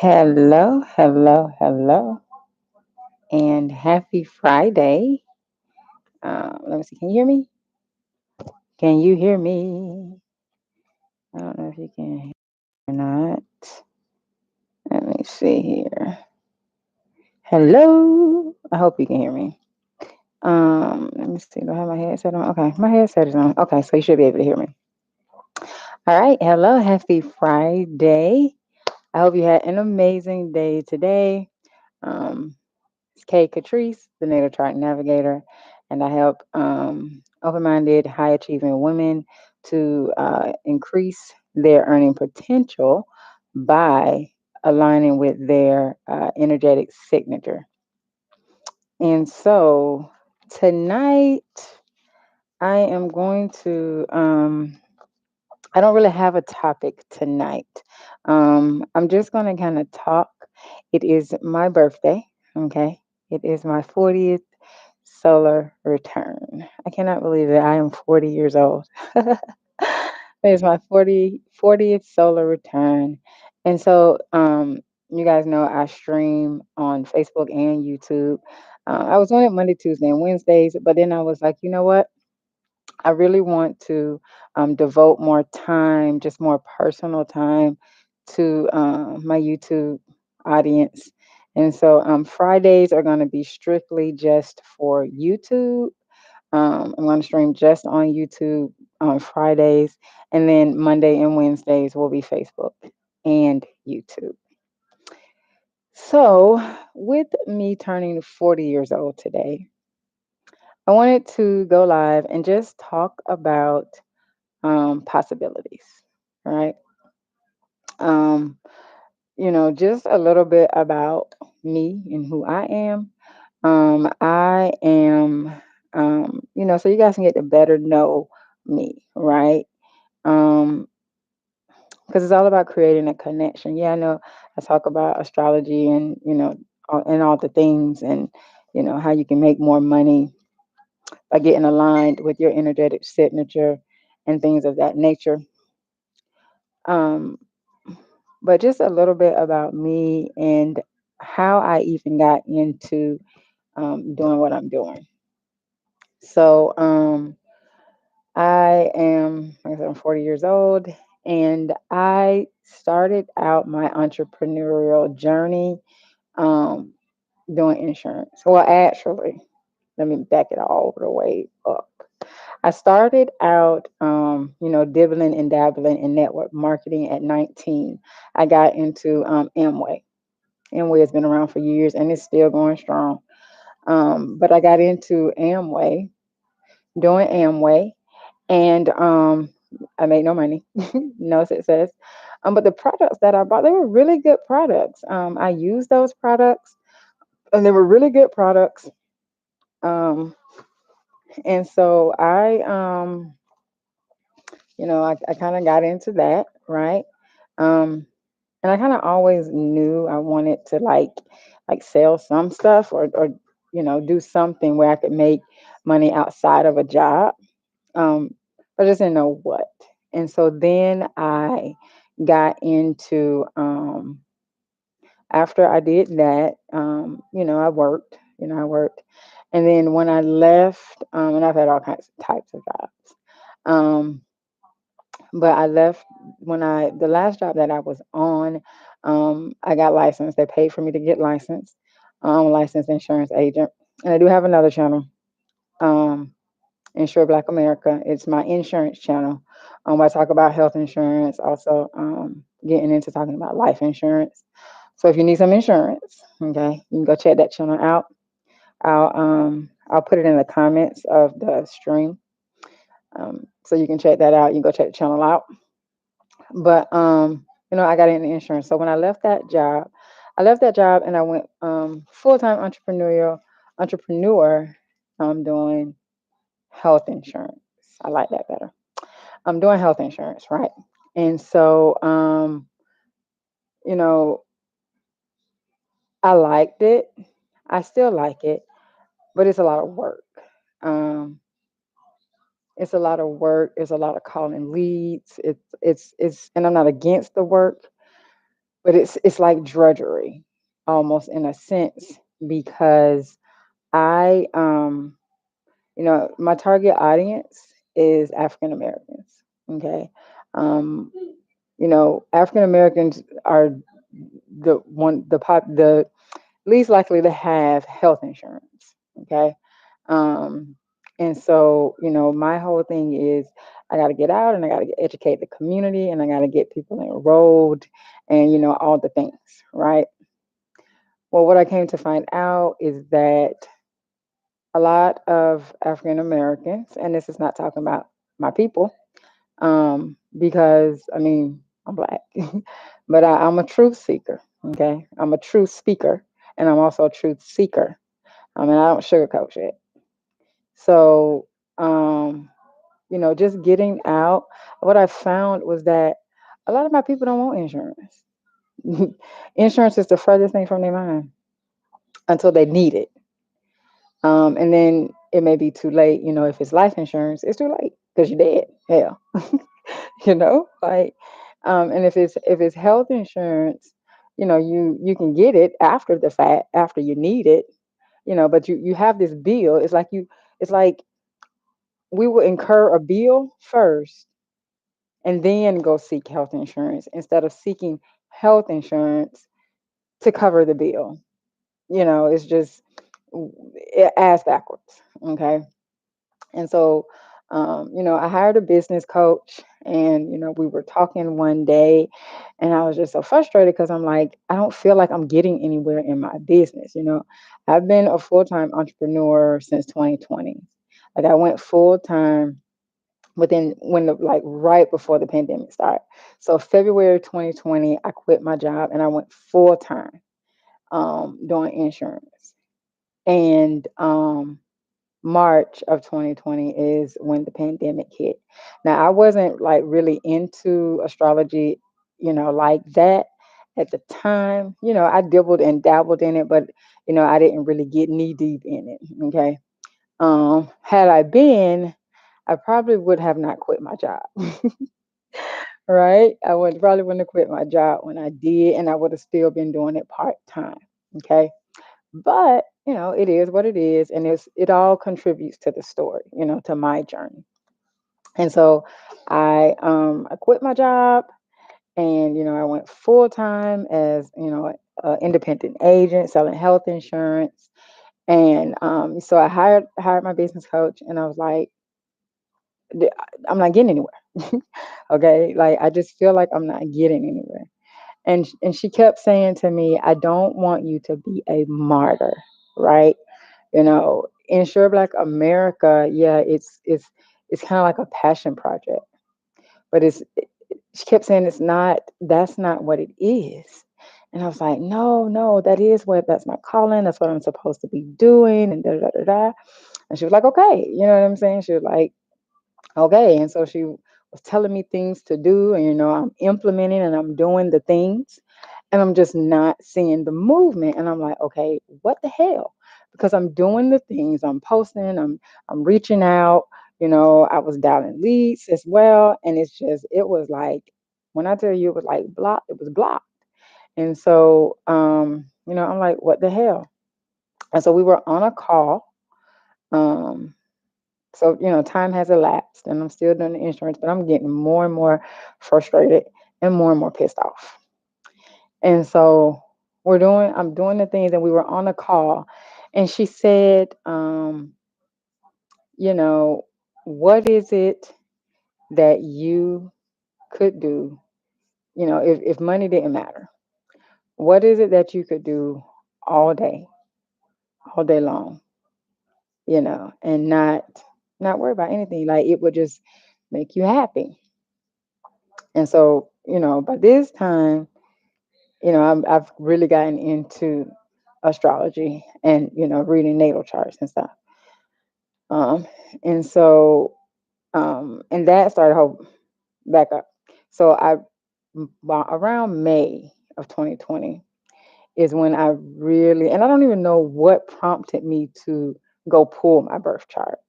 Hello, hello, hello, and happy Friday. Let me see. Can you hear me? Can you hear me? I don't know if you can hear or not. Let me see here. Hello. I hope you can hear me. Let me see. Do I have my headset on? Okay, my headset is on. Okay, so you should be able to hear me. All right. Hello. Happy Friday. I hope you had an amazing day today. Um, It's Kay Catrice, the Navigator, and I help open minded, high achieving women to increase their earning potential by aligning with their energetic signature. And so tonight, I am going to, I don't really have a topic tonight. I'm just going to kind of talk. It is my birthday, okay? It is my 40th solar return. I cannot believe that I am 40 years old. It's my 40th solar return. And so, you guys know I stream on Facebook and YouTube. I was on it Monday, Tuesday, and Wednesdays, but then I was like, you know what? I really want to devote more time, just more personal time to my YouTube audience. And so Fridays are going to be strictly just for YouTube. I'm going to stream just on YouTube on Fridays. And then Monday and Wednesdays will be Facebook and YouTube. So, with me turning 40 years old today, I wanted to go live and just talk about possibilities, right? Um, just a little bit about me and who I am. I am, so you guys can get to better know me, right? Um, because it's all about creating a connection. Yeah, I know I talk about astrology and, and all the things and, how you can make more money by getting aligned with your energetic signature and things of that nature. Um, but just a little bit about me and how I even got into doing what I'm doing. So I am, like I said, I'm 40 years old, and I started out my entrepreneurial journey um, doing insurance. Well, actually, let me back it all the way up. I started out, dibbling and dabbling in network marketing at 19. I got into Amway. Amway has been around for years and it's still going strong. But I got into Amway, doing Amway, and I made no money, no success. But the products that I bought, they were really good products. I used those products, and they were really good products. Um, and so I kind of got into that, right? Um, and I kind of always knew I wanted to like sell some stuff or do something where I could make money outside of a job. Um, but I just didn't know what. And so then I got into after I did that, I worked. And then when I left, and I've had all kinds of types of jobs. Um, but I left the last job that I was on, I got licensed. They paid for me to get licensed. I'm a licensed insurance agent. And I do have another channel, Insure Black America. It's my insurance channel. I talk about health insurance, also getting into talking about life insurance. So if you need some insurance, okay, you can go check that channel out. I'll put it in the comments of the stream. So you can check that out. You can go check the channel out. But I got into insurance. So when I left that job and I went full time entrepreneur. Doing health insurance. I like that better. I'm doing health insurance, right? And so you know, I liked it. I still like it, but it's a lot of work. Um, it's a lot of work. It's a lot of calling leads. And I'm not against the work. but it's like drudgery almost in a sense because I my target audience is African Americans. Okay. Um, African Americans are the least likely to have health insurance. Okay. Um, and so, my whole thing is I got to get out and I got to educate the community and I got to get people enrolled and, all the things, right? Well, what I came to find out is that a lot of African Americans, and this is not talking about my people, because I mean, I'm black, but I'm a truth seeker. Okay. I'm a truth speaker and I'm also a truth seeker. I mean, I don't sugarcoat shit. So, um, just getting out, what I found was that a lot of my people don't want insurance. Insurance is the furthest thing from their mind until they need it. And then it may be too late. If it's life insurance, it's too late because you're dead. Hell, like, and if it's health insurance, you can get it after the fact, after you need it. But you have this bill. It's like we will incur a bill first and then go seek health insurance instead of seeking health insurance to cover the bill. It's just ass backwards. Okay. And so, I hired a business coach and, we were talking one day and I was just so frustrated because I'm like, I don't feel like I'm getting anywhere in my business. I've been a full time entrepreneur since 2020. Like I went full time within when the like right before the pandemic started. So February 2020, I quit my job and I went full time doing insurance. And March of 2020 is when the pandemic hit. Now, I wasn't like really into astrology, like that at the time. I dibbled and dabbled in it, but I didn't really get knee deep in it. Okay. Had I been, I probably would have not quit my job. Right? I would probably wouldn't have quit my job when I did, and I would have still been doing it part time. Okay. But, it is what it is, and it all contributes to the story, to my journey. And so I quit my job and I went full time as, an independent agent selling health insurance. And so I hired my business coach and I was like, "D- I'm not getting anywhere." Okay. Like I just feel like I'm not getting anywhere. And she kept saying to me, I don't want you to be a martyr, right? Insure Black America, yeah, it's kind of like a passion project, but she kept saying that's not what it is. And I was like, no, no, that's my calling, that's what I'm supposed to be doing, and da da da da. And she was like, okay, you know what I'm saying? She was like, okay. And so she was telling me things to do, and I'm implementing and I'm doing the things and I'm just not seeing the movement. And I'm like, okay, what the hell? Because I'm doing the things, I'm posting, I'm reaching out, I was dialing leads as well. And it was like, when I tell you it was like blocked, it was blocked. And so I'm like, what the hell? And so we were on a call. Um, so, time has elapsed and I'm still doing the insurance, but I'm getting more and more frustrated and more pissed off. And so I'm doing the things and we were on a call and she said, you know, what is it that you could do, if money didn't matter? What is it that you could do all day, all day long, and not worry about anything? Like it would just make you happy. And so, by this time, I've really gotten into astrology and reading natal charts and stuff. Um, and so and that started whole back up. So around May of 2020 is when I really, and I don't even know what prompted me to go pull my birth chart.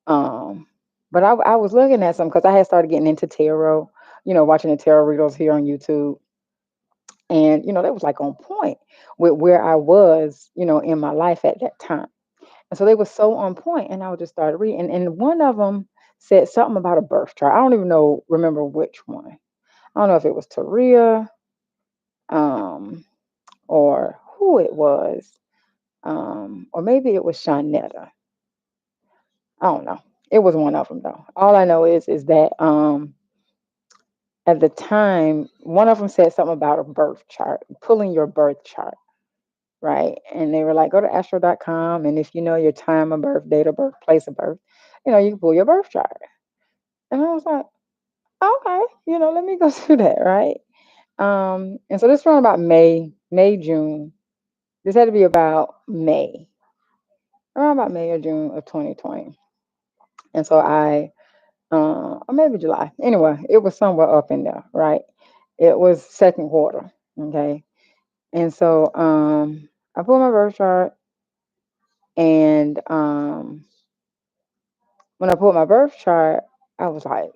Um, but I was looking at some because I had started getting into tarot, watching the tarot readers here on YouTube. And that was like on point with where I was, in my life at that time. And so they were so on point, and I would just start reading. And one of them said something about a birth chart. I don't even remember which one. I don't know if it was Taria, um, or who it was, or maybe it was Shanetta. I don't know. It was one of them though. All I know is that at the time, one of them said something about a birth chart, pulling your birth chart, right? And they were like, go to astro.com, and if you know your time of birth, date of birth, place of birth, you can pull your birth chart. And I was like, okay, let me go do that, right? And so this was about May, June. This had to be about May, around about May or June of 2020. And so or maybe July. Anyway, it was somewhere up in there, right? It was second quarter, okay? And so I pulled my birth chart, and when I pulled my birth chart, I was like,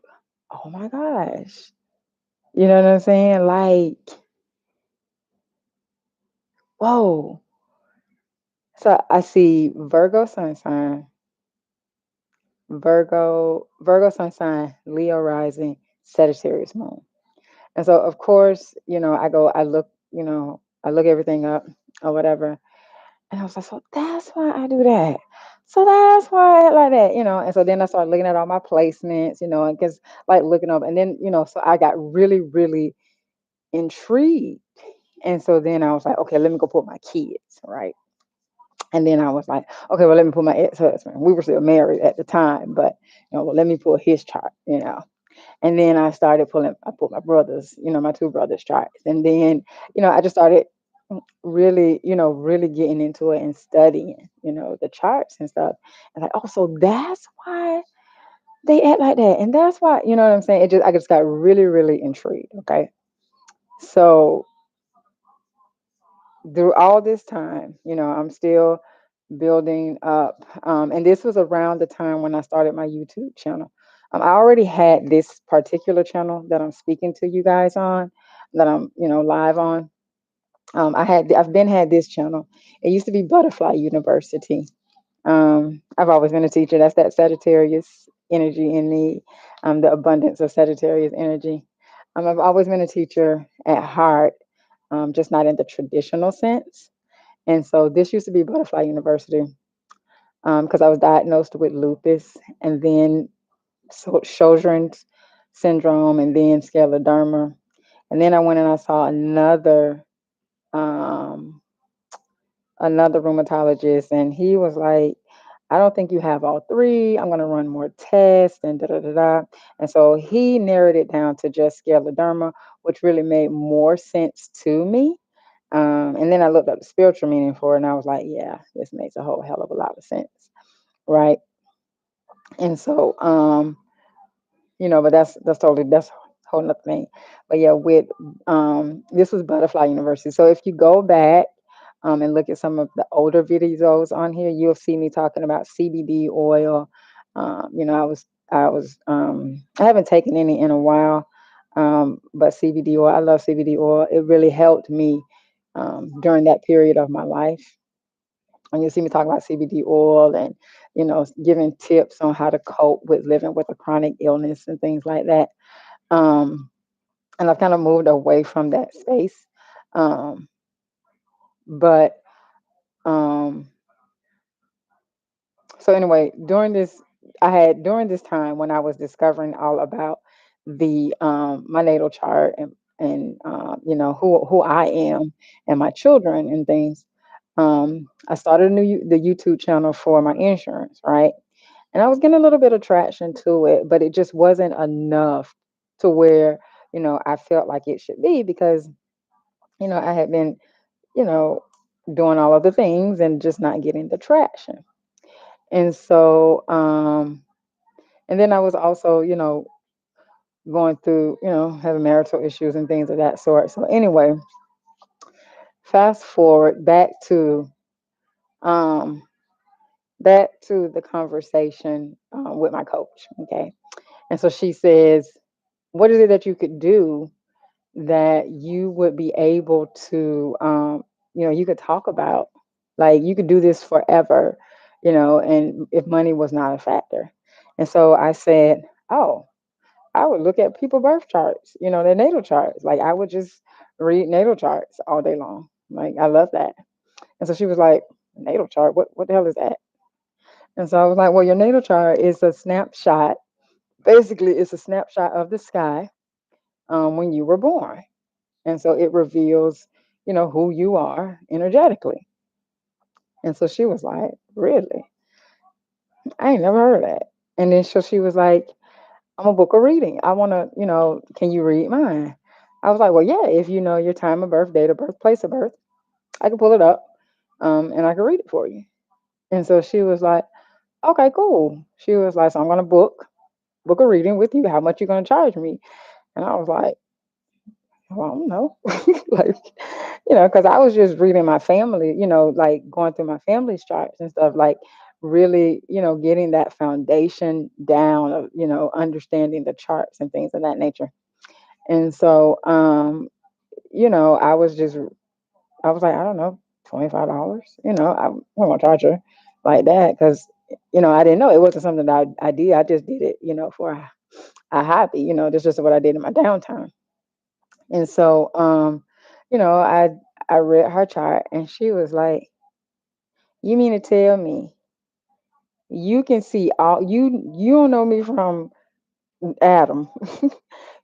oh my gosh. You know what I'm saying? Like, whoa. So I see Virgo sun sign, Virgo sun sign, Leo rising, Sagittarius moon. And so of course, I look everything up or whatever. And I was like, so that's why I do that. So that's why I like that, And so then I started looking at all my placements, and because like looking up, and then, so I got really, really intrigued. And so then I was like, okay, let me go put my kids, right? And then I was like, okay, well, let me put my ex-husband. We were still married at the time, but well, let me pull his chart. And then I put my brothers, my two brothers' charts. And then, I just started really, really getting into it and studying, the charts and stuff. And like, oh, so that's why they act like that. And that's why, you know what I'm saying? I just got really, really intrigued. Okay. So through all this time, I'm still building up. And this was around the time when I started my YouTube channel. I already had this particular channel that I'm speaking to you guys on, that I'm, live on. I've been had this channel. It used to be Butterfly University. I've always been a teacher. That's that Sagittarius energy in me, the abundance of Sagittarius energy. I've always been a teacher at heart, just not in the traditional sense. And so this used to be Butterfly University, because I was diagnosed with lupus, and then Sjogren's syndrome, and then scleroderma. And then I went and I saw um, another rheumatologist, and he was like, I don't think you have all three. I'm going to run more tests and da da da da. And so he narrowed it down to just scleroderma, which really made more sense to me. And then I looked up the spiritual meaning for it, and I was like, yeah, this makes a whole hell of a lot of sense. Right. And so, but that's a whole nother thing. But yeah, with this was Butterfly University. So if you go back and look at some of the older videos on here, you'll see me talking about CBD oil. I haven't taken any in a while, but CBD oil, I love CBD oil. It really helped me during that period of my life. And you see me talking about CBD oil, and giving tips on how to cope with living with a chronic illness and things like that. Um, and I've kind of moved away from that space. Um, but um, so anyway, during this time when I was discovering all about the my natal chart, and who I am and my children and things. I started the YouTube channel for my insurance, right? And I was getting a little bit of traction to it, but it just wasn't enough to where, I felt like it should be, because, I had been, you know, doing all of the things and just not getting the traction. And so, and then I was also, going through, having marital issues and things of that sort. So anyway, fast forward um, back to the conversation with my coach. Okay. And so she says, what is it that you could do that you would be able to, you could talk about, like, you could do this forever, and if money was not a factor. And so I said, oh, I would look at people birth charts, their natal charts. Like, I would just read natal charts all day long. Like, I love that. And so she was like, natal chart, what the hell is that? And so I was like, well, your natal chart is a snapshot. Basically, it's a snapshot of the sky, when you were born. And so it reveals, who you are energetically. And so she was like, really? I ain't never heard of that. And then so she was like, I'm gonna book a reading. I wanna, can you read mine? I was like, well, yeah, if you know your time of birth, date of birth, place of birth, I can pull it up, and I can read it for you. And so she was like, okay, cool. She was like, so I'm gonna book a reading with you. How much you gonna charge me? And I was like, well, I don't know. Like, because I was just reading my family, like going through my family's charts and stuff, like really, getting that foundation down of, understanding the charts and things of that nature. And so, I was like, I don't know, $25. I wasn't gonna charge her like that because, I didn't know it wasn't something that I did. I just did it, for a hobby. That's just what I did in my downtime. And so, I read her chart and she was like, "You mean to tell me you can see you don't know me from Adam.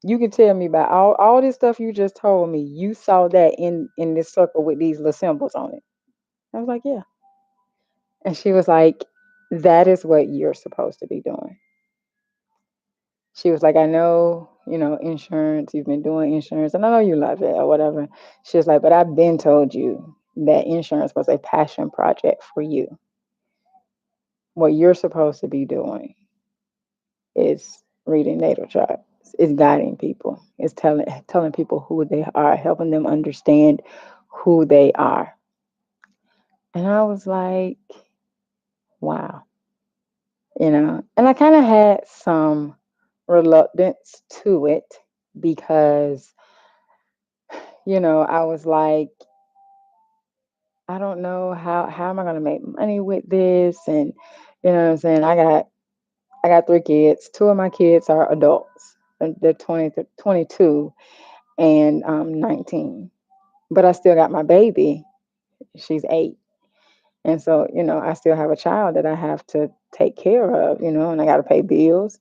You can tell me about all this stuff you just told me. You saw that in this circle with these little symbols on it." I was like, "Yeah." And she was like, "That is what you're supposed to be doing." She was like, "I know, insurance, you've been doing insurance, and I know you love it or whatever." She was like, "But I've been told you that insurance was a passion project for you. What you're supposed to be doing is reading natal charts, is guiding people, is telling people who they are, helping them understand who they are." And I was like, wow, and I kind of had some reluctance to it because, I was like, I don't know how am I gonna make money with this, and you know what I'm saying. I got 3 kids. Two of my kids are adults. They're 22 and 19. But I still got my baby. She's 8, and so I still have a child that I have to take care of. And I got to pay bills.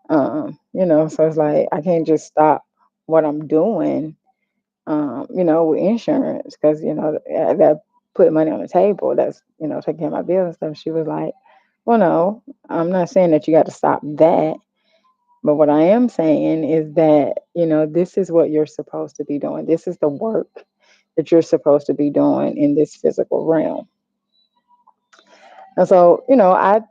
So it's like I can't just stop what I'm doing, with insurance because that put money on the table. That's taking care of my bills and stuff. She was like, "Well, no, I'm not saying that you got to stop that, but what I am saying is that this is what you're supposed to be doing. This is the work that you're supposed to be doing in this physical realm." And so I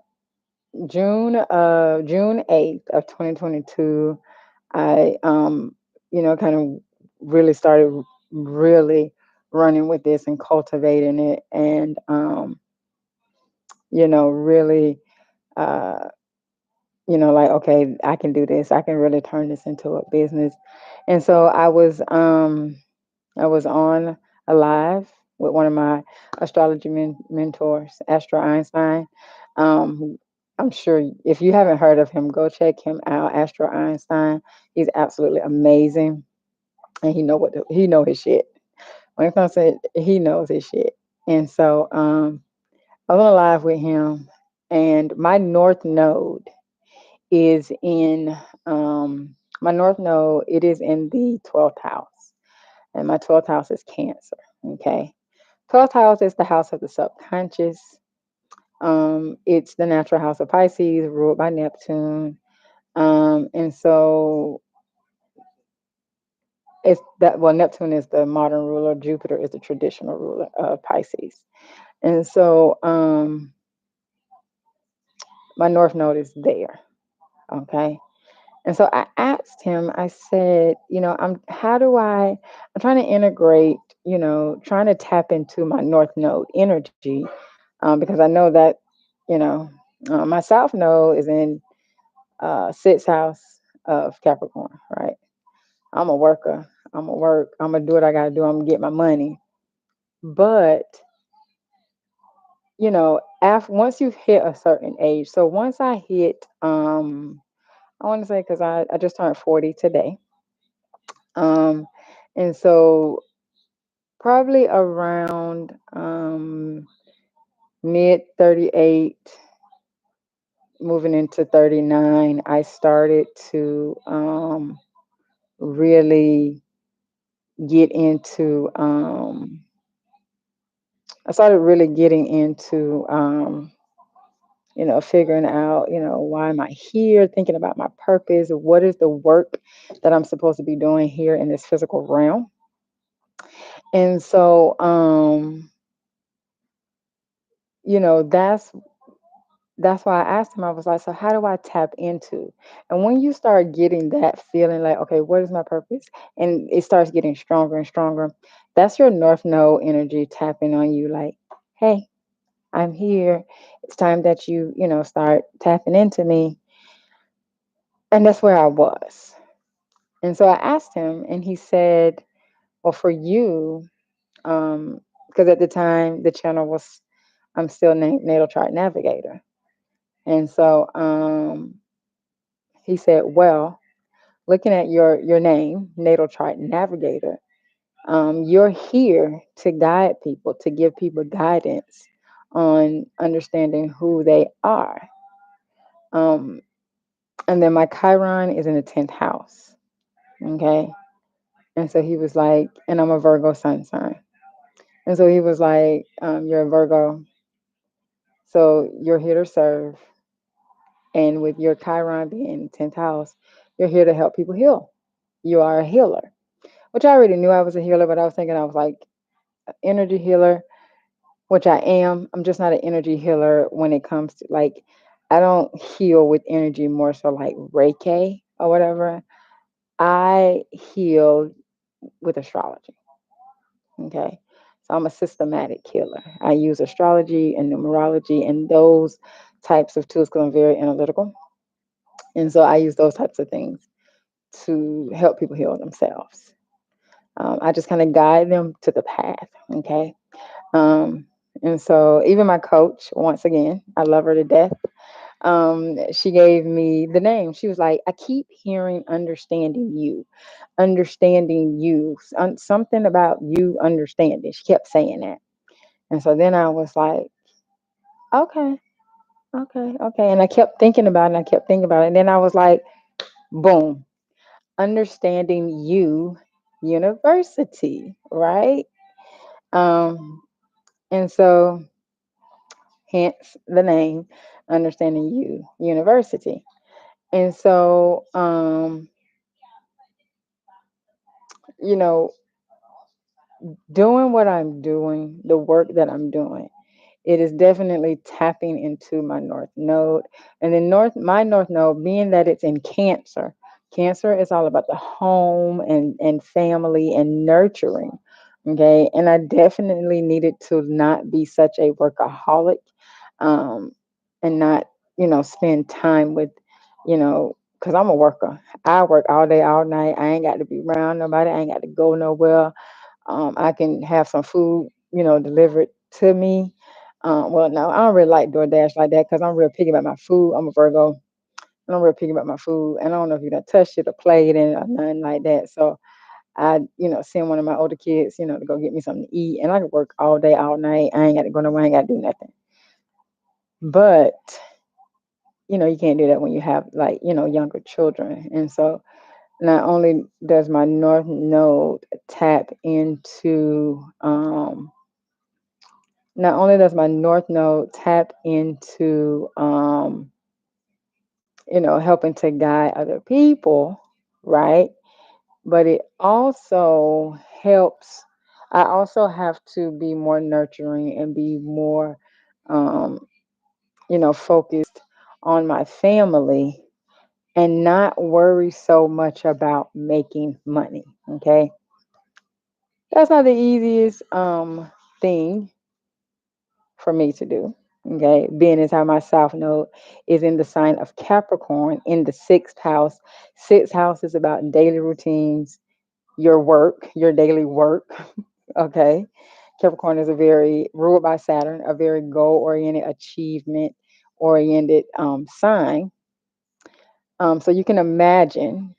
June 8th of 2022, I kind of really started really running with this and cultivating it, and really uh like, okay, I can do this. I can really turn this into a business. And so I was on a live with one of my astrology mentors, Astro Einstein. I'm sure if you haven't heard of him, go check him out, Astro Einstein. He's absolutely amazing, and he know his shit. When it comes to it, he knows his shit. And so I was on a live with him, and is in my north node. It is in the 12th house, and my 12th house is Cancer. Okay, 12th house is the house of the subconscious. It's the natural house of Pisces, ruled by Neptune. And so it's that well, Neptune is the modern ruler, Jupiter is the traditional ruler of Pisces. And so my north node is there. Okay. And so I asked him, I said, I'm trying to integrate, trying to tap into my north node energy, because I know that, you know, my south node is in sixth house of Capricorn, right? I'm a worker. I'm gonna work. I'm gonna do what I gotta do. I'm gonna get my money. But after once you hit a certain age, so once I hit, I want to say because I just turned 40 today, um, and so probably around mid 38, moving into 39, I started to really get into I started really getting into figuring out, why am I here, thinking about my purpose, what is the work that I'm supposed to be doing here in this physical realm. And so that's why I asked him. I was like, so how do I tap into? And when you start getting that feeling like, okay, what is my purpose? And it starts getting stronger and stronger, that's your North Node energy tapping on you like, hey, I'm here. It's time that you start tapping into me. And that's where I was. And so I asked him, and he said, well, for you, because at the time the channel was, I'm still named Natal Chart Navigator. And so he said, well, looking at your name, Natal Chart Navigator, you're here to guide people, to give people guidance on understanding who they are. Um, and then my Chiron is in the 10th house. Okay. And so he was like, and I'm a Virgo sun sign. And so he was like, you're a Virgo, so you're here to serve. And with your Chiron being in 10th house, you're here to help people heal. You are a healer, which I already knew I was a healer, but I was thinking I was like energy healer, which I am. I'm just not an energy healer when it comes to like, I don't heal with energy, more so like Reiki or whatever. I heal with astrology. Okay. So I'm a systematic healer. I use astrology and numerology and those types of tools because I'm very analytical. And so I use those types of things to help people heal themselves. I just kind of guide them to the path. Okay. Um, and so even my coach, once again, I love her to death. She gave me the name. She was like, I keep hearing understanding you, something about you understanding. She kept saying that. And so then I was like, okay, okay. And I kept thinking about it and I kept thinking about it. And then I was like, boom, understanding you university, right? Um, and so hence the name Understanding You University. And so you know, doing what I'm doing, the work that I'm doing, it is definitely tapping into my North Node. And then my North Node, being that it's in Cancer, Cancer is all about the home and family and nurturing. Okay. And I definitely needed to not be such a workaholic, um, and not, spend time with, because I'm a worker. I work all day, all night. I ain't got to be around nobody. I ain't got to go nowhere. I can have some food, delivered to me. Well, no, I don't really like DoorDash like that because I'm real picky about my food. I'm a Virgo, and I'm real picky about my food. And I don't know if you done touched it or played in it or nothing like that. So I, send one of my older kids, to go get me something to eat. And I can work all day, all night. I ain't got to go nowhere. I ain't got to do nothing. But, you can't do that when you have like, younger children. And so not only does my North Node tap into, not only does my North Node tap into, helping to guide other people, right? But it also helps. I also have to be more nurturing and be more, um, focused on my family and not worry so much about making money. Okay. That's not the easiest thing for me to do. Okay, being as how my South Node is in the sign of Capricorn in the 6th house. 6th house is about daily routines, your work, your daily work. Okay. Capricorn is a very ruled by Saturn, a very goal oriented, achievement oriented sign. So you can imagine,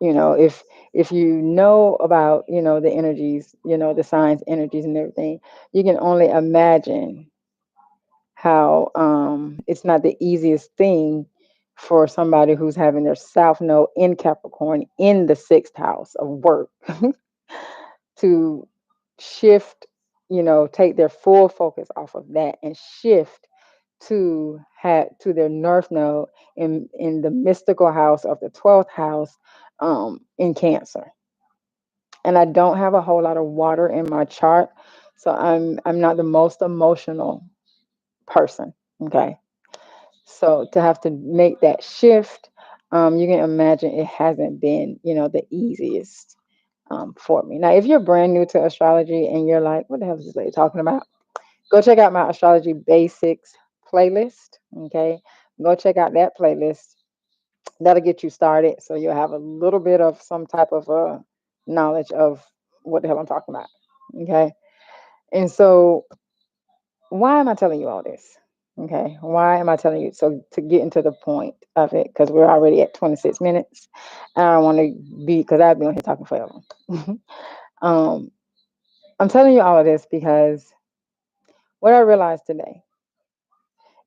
if you know about, the energies, the signs, energies, and everything, you can only imagine how it's not the easiest thing for somebody who's having their South Node in Capricorn in the sixth house of work to shift, take their full focus off of that and shift to their North Node in the mystical house of the 12th house in Cancer. And I don't have a whole lot of water in my chart, so I'm not the most emotional person. Okay. So to have to make that shift, you can imagine it hasn't been, the easiest for me. Now, if you're brand new to astrology and you're like, what the hell is this lady talking about? Go check out my astrology basics playlist. Okay. Go check out that playlist. That'll get you started. So you'll have a little bit of some type of knowledge of what the hell I'm talking about. Okay. And so why am I telling you all this? Okay. Why am I telling you? So to get into the point of it, because we're already at 26 minutes. And I don't want to be, because I've been on here talking forever. um, I'm telling you all of this because what I realized today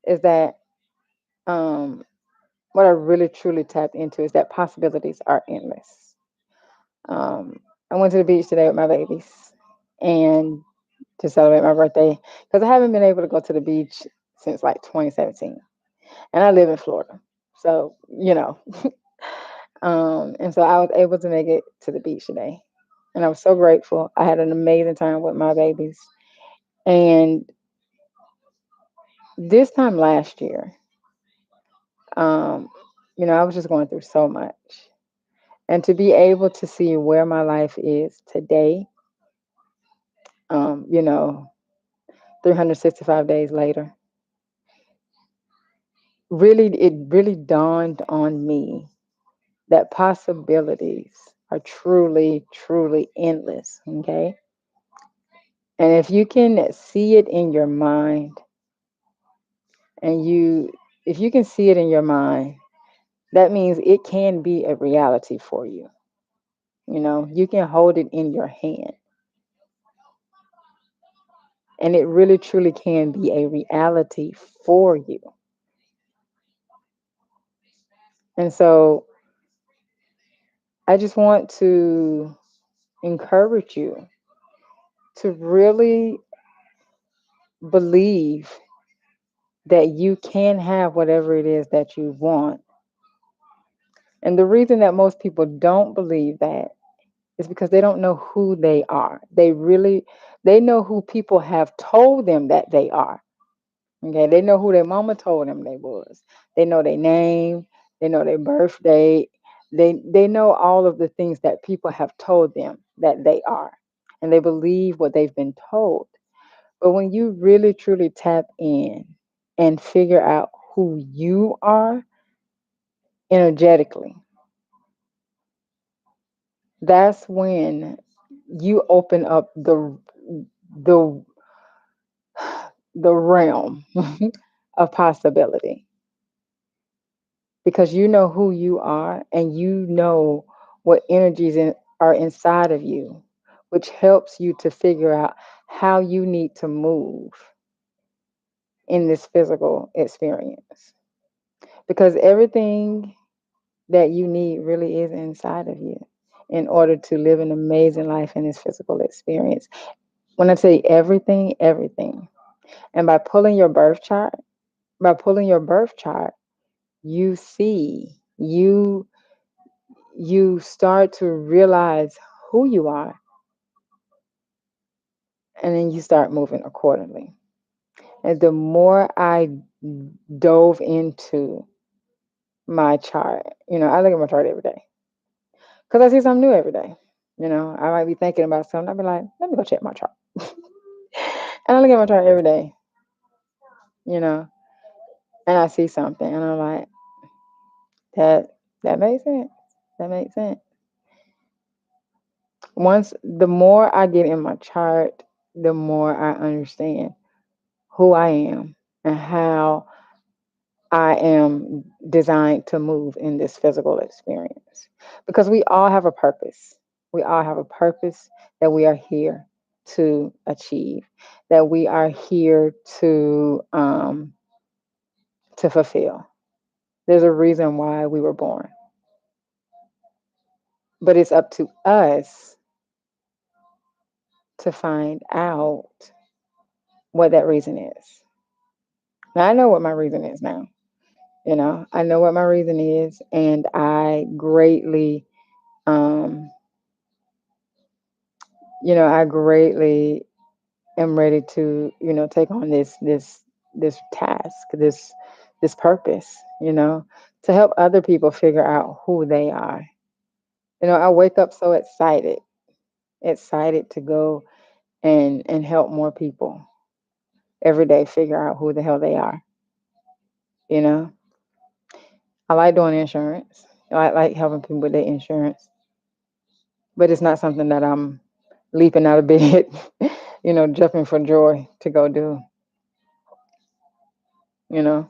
is that um, what I really truly tapped into is that possibilities are endless. I went to the beach today with my babies and to celebrate my birthday because I haven't been able to go to the beach since like 2017. And I live in Florida. So, and so I was able to make it to the beach today. And I was so grateful. I had an amazing time with my babies. And this time last year, um, I was just going through so much. And to be able to see where my life is today, um, you know, 365 days later, it really dawned on me that possibilities are truly, truly endless. Okay. And if you can see it in your mind, and if you can see it in your mind, that means it can be a reality for you. You can hold it in your hand, and it really, truly can be a reality for you. And so I just want to encourage you to really believe that you can have whatever it is that you want. And the reason that most people don't believe that is because they don't know who they are. They know who people have told them that they are. Okay, they know who their mama told them they was. They know their name, they know their birth date. They know all of the things that people have told them that they are. And they believe what they've been told. But when you really truly tap in and figure out who you are energetically, that's when you open up the the realm of possibility, because you know who you are and you know what are inside of you, which helps you to figure out how you need to move in this physical experience, because everything that you need really is inside of you in order to live an amazing life in this physical experience. When I say everything, everything. And by pulling your birth chart, you see, you start to realize who you are, and then you start moving accordingly. And the more I dove into my chart, I look at my chart every day because I see something new every day. I might be thinking about something. I'll be like, let me go check my chart. And I look at my chart every day, you know, and I see something, and I'm like, that makes sense. That makes sense. Once the more I get in my chart, the more I understand who I am and how I am designed to move in this physical experience. Because we all have a purpose. We all have a purpose that we are here to achieve, that we are here to fulfill. There's a reason why we were born, but it's up to us to find out what that reason is. Now I know what my reason is now. I know what my reason is, and um, I greatly am ready to, take on this task, this purpose, to help other people figure out who they are. I wake up so excited to go and help more people every day figure out who the hell they are. You know, I like doing insurance. I like helping people with their insurance, but it's not something that I'm leaping out of bed, jumping for joy to go do. You know,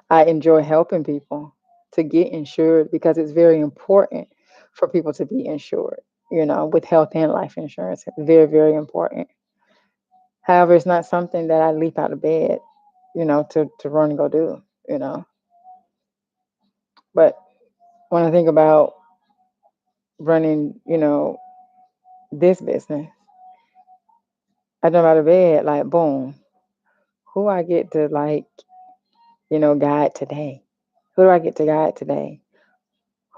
I enjoy helping people to get insured because it's very important for people to be insured, with health and life insurance. Very, very important. However, it's not something that I leap out of bed, to run and go do, But when I think about running, this business, I jump out of bed like, boom, who I get to guide today? Who do I get to guide today?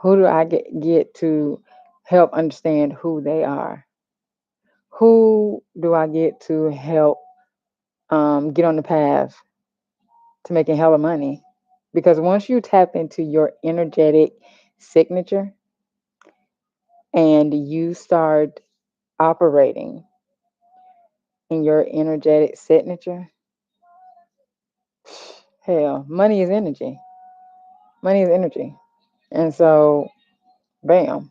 Who do I get to help understand who they are? Who do I get to help get on the path to making hella money? Because once you tap into your energetic signature and you start operating in your energetic signature, hell, money is energy. Money is energy. And so, bam,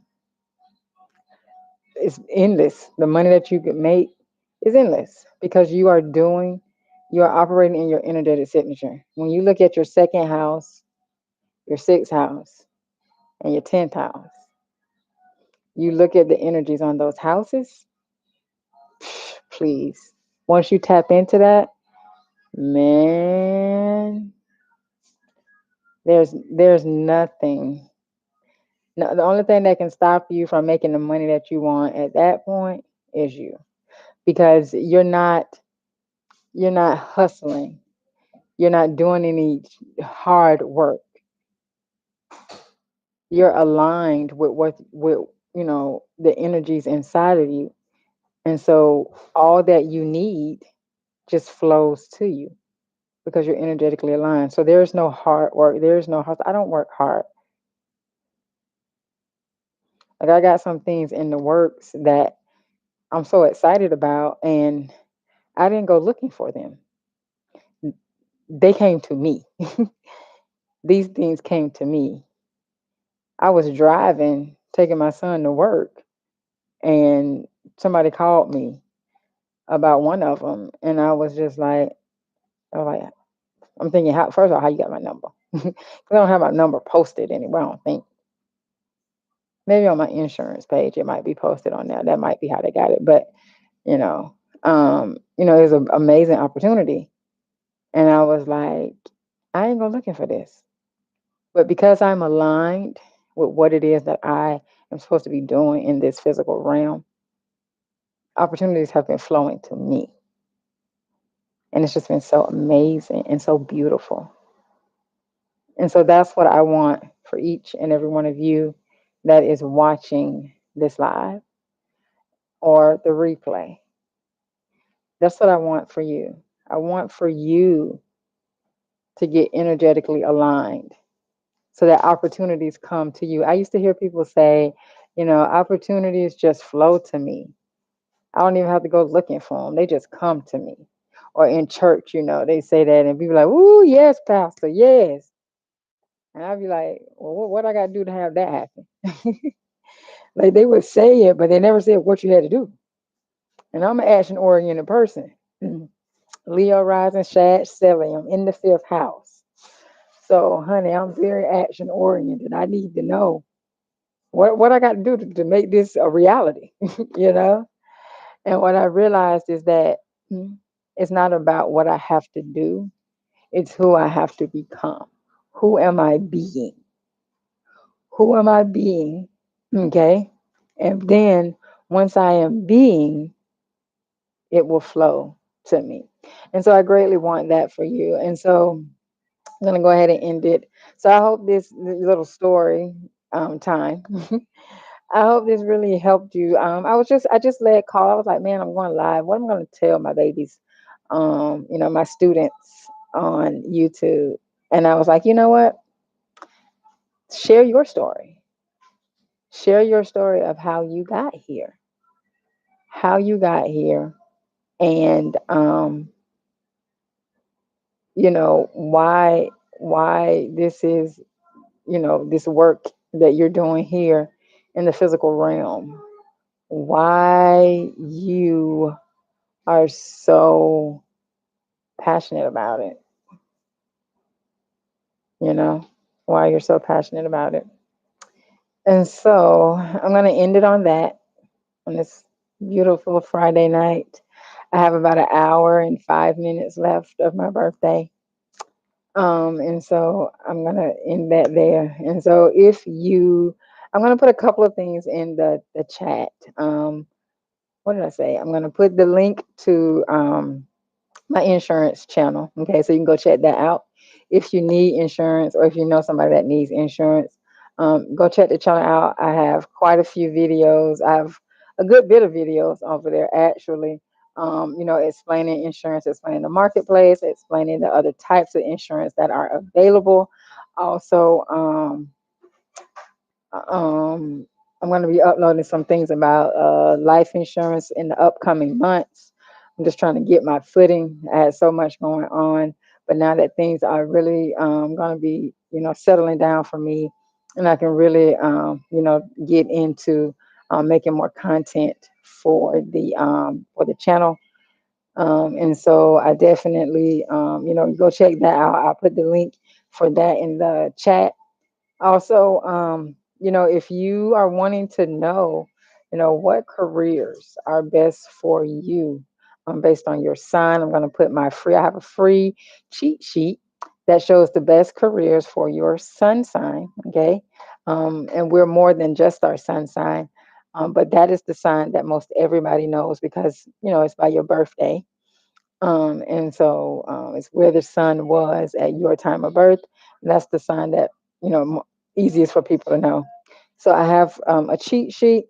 it's endless. The money that you can make is endless because you are operating in your energetic signature. When you look at your second house, your sixth house, and your 10th house, you look at the energies on those houses, please. Once you tap into that, man, there's nothing. No, the only thing that can stop you from making the money that you want at that point is you. Because you're not hustling. You're not doing any hard work. You're aligned with the energies inside of you. And so all that you need just flows to you because you're energetically aligned. So there's no hard work. There's no hustle. I don't work hard. Like I got some things in the works that I'm so excited about, and I didn't go looking for them. They came to me. These things came to me. I was driving, taking my son to work, and somebody called me about one of them, and I was like, I'm thinking, how first of all, how you got my number? Because I don't have my number posted anywhere. I don't think. Maybe on my insurance page, it might be posted on there. That might be how they got it. But you know, it's an amazing opportunity, and I was like, I ain't gonna looking for this. But because I'm aligned with what it is that I am supposed to be doing in this physical realm, opportunities have been flowing to me. And it's just been so amazing and so beautiful. And so that's what I want for each and every one of you that is watching this live or the replay. That's what I want for you. I want for you to get energetically aligned so that opportunities come to you. I used to hear people say, opportunities just flow to me. I don't even have to go looking for them. They just come to me. Or in church, they say that and people are like, "Ooh, yes, pastor, yes." And I'd be like, "Well, what I got to do to have that happen?" Like they would say it, but they never said what you had to do. And I'm an action oriented person. Leo rising, Shad, Stellium in the fifth house. So, honey, I'm very action oriented. I need to know what I got to do to make this a reality, you know? And what I realized is that mm, it's not about what I have to do, it's who I have to become. Who am I being? Who am I being? Okay. And then once I am being, it will flow to me. And so I greatly want that for you. And so I'm going to go ahead and end it. So I hope this little story time. I hope this really helped you. I just let call. I was like, man, I'm going live. What am I going to tell my babies? My students on YouTube. And I was like, you know what? Share your story. Share your story of how you got here, and why this is, this work that you're doing here in the physical realm. Why you are so passionate about it, you know, why you're so passionate about it. And so I'm going to end it on that, on this beautiful Friday night. I have about an hour and 5 minutes left of my birthday. And so I'm going to end that there. And so I'm going to put a couple of things in the chat. What did I say? I'm going to put the link to, my insurance channel. Okay, so you can go check that out. If you need insurance, or if you know somebody that needs insurance, go check the channel out. I have quite a few videos. I have a good bit of videos over there, actually. Explaining insurance, explaining the marketplace, explaining the other types of insurance that are available. Also, um, I'm going to be uploading some things about life insurance in the upcoming months. I'm just trying to get my footing. I had so much going on, but now that things are really going to be, settling down for me, and I can really, get into making more content for the channel. And so I definitely, go check that out. I'll put the link for that in the chat. Also, if you are wanting to know, what careers are best for you, based on your sign, I'm going to put I have a free cheat sheet that shows the best careers for your sun sign. Okay. And we're more than just our sun sign. But that is the sign that most everybody knows because, it's by your birthday. And so it's where the sun was at your time of birth. And that's the sign that, easiest for people to know. So I have a cheat sheet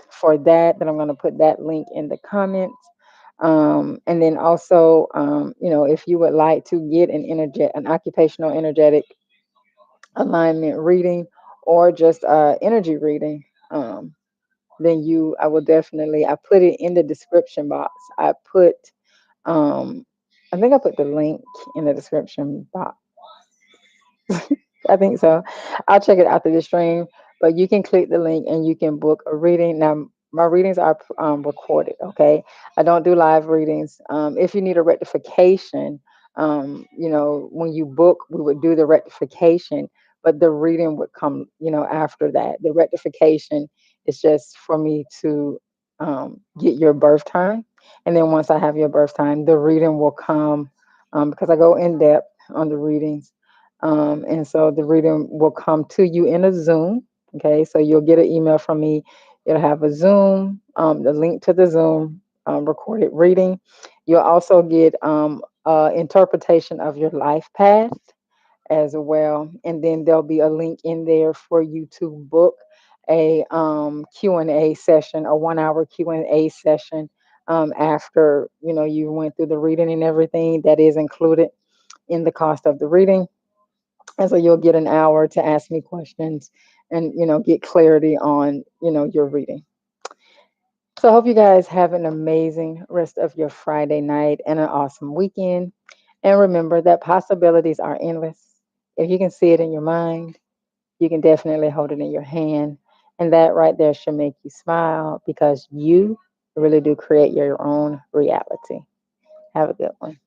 for that I'm going to put that link in the comments. And then also, if you would like to get an occupational energetic alignment reading, or just energy reading, then I will definitely, I put it in the description box. Um, I think I put the link in the description box. I think so. I'll check it after the stream, but you can click the link and you can book a reading. Now, my readings are recorded, okay? I don't do live readings. If you need a rectification, when you book, we would do the rectification, but the reading would come, after that. The rectification is just for me to get your birth time. And then once I have your birth time, the reading will come, because I go in depth on the readings. And so the reading will come to you in a Zoom. Okay, so you'll get an email from me. It'll have a Zoom, the link to the Zoom recorded reading. You'll also get interpretation of your life path as well. And then there'll be a link in there for you to book a Q&A session, a 1 hour Q&A session, after, you went through the reading and everything. That is included in the cost of the reading. And so you'll get an hour to ask me questions and, get clarity on, your reading. So I hope you guys have an amazing rest of your Friday night and an awesome weekend. And remember that possibilities are endless. If you can see it in your mind, you can definitely hold it in your hand. And that right there should make you smile because you really do create your own reality. Have a good one.